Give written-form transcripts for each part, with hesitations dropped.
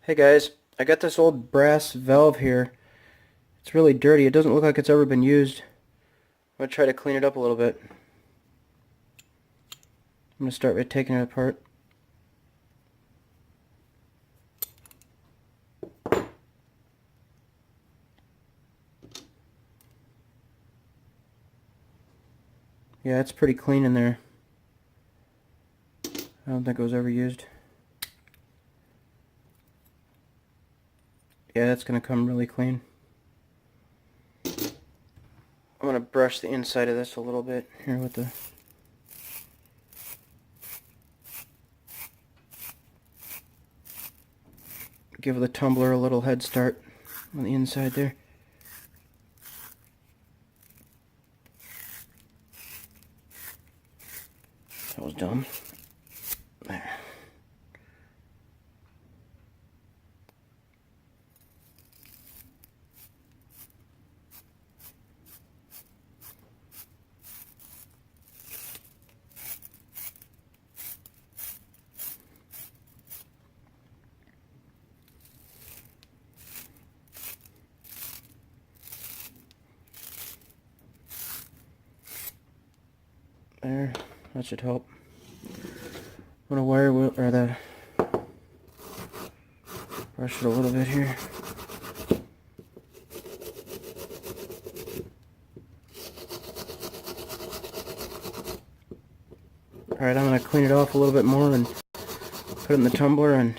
Hey guys, I got this old brass valve here. It's really dirty. It doesn't look like it's ever been used. I'm going to try to clean it up a little bit. I'm going to start by taking it apart. Yeah, it's pretty clean in there. I don't think it was ever used. Yeah, that's going to come really clean. I'm going to brush the inside of this a little bit here with the... Give the tumbler a little head start on the inside there. That was dumb. There. There, that should help. I'm gonna wire wheel or the brush it a little bit here. Alright, I'm gonna clean it off a little bit more and put it in the tumbler and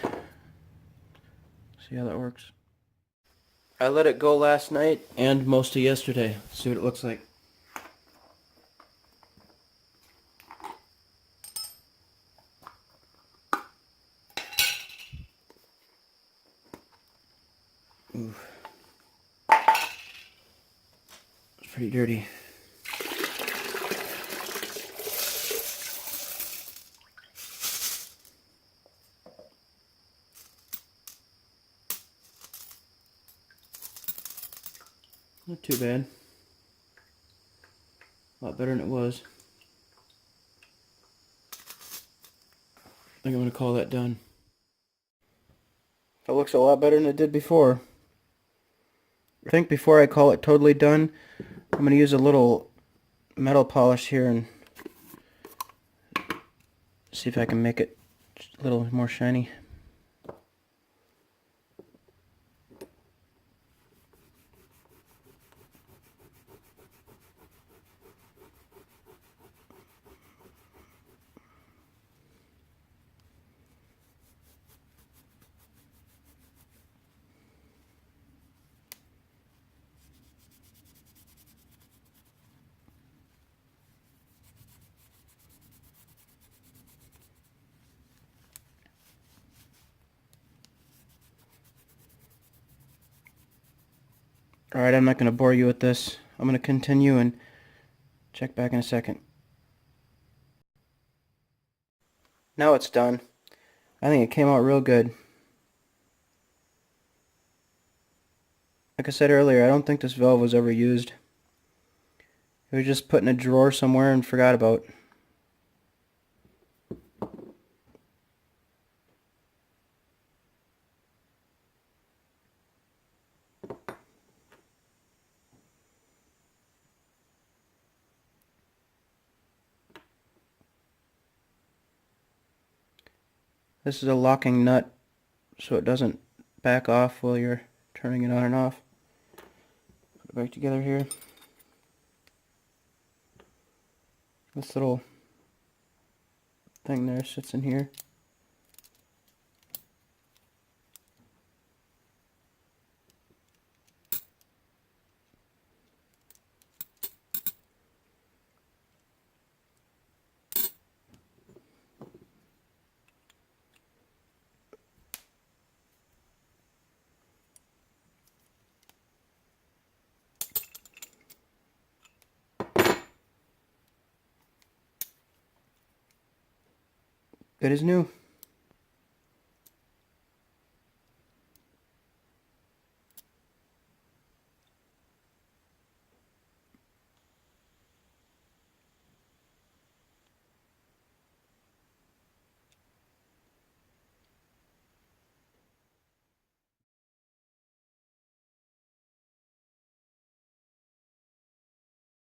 see how that works. I let it go last night and most of yesterday. See what it looks like. Oof. It's pretty dirty. Not too bad. A lot better than it was. I think I'm going to call that done. It looks a lot better than it did before. I think before I call it totally done, I'm going to use a little metal polish here and see if I can make it just a little more shiny. Alright, I'm not going to bore you with this. I'm going to continue and check back in a second. Now it's done. I think it came out real good. Like I said earlier, I don't think this valve was ever used. It was just put in a drawer somewhere and forgot about. This is a locking nut so it doesn't back off while you're turning it on and off. Put it back together here. This little thing there sits in here. Good as new.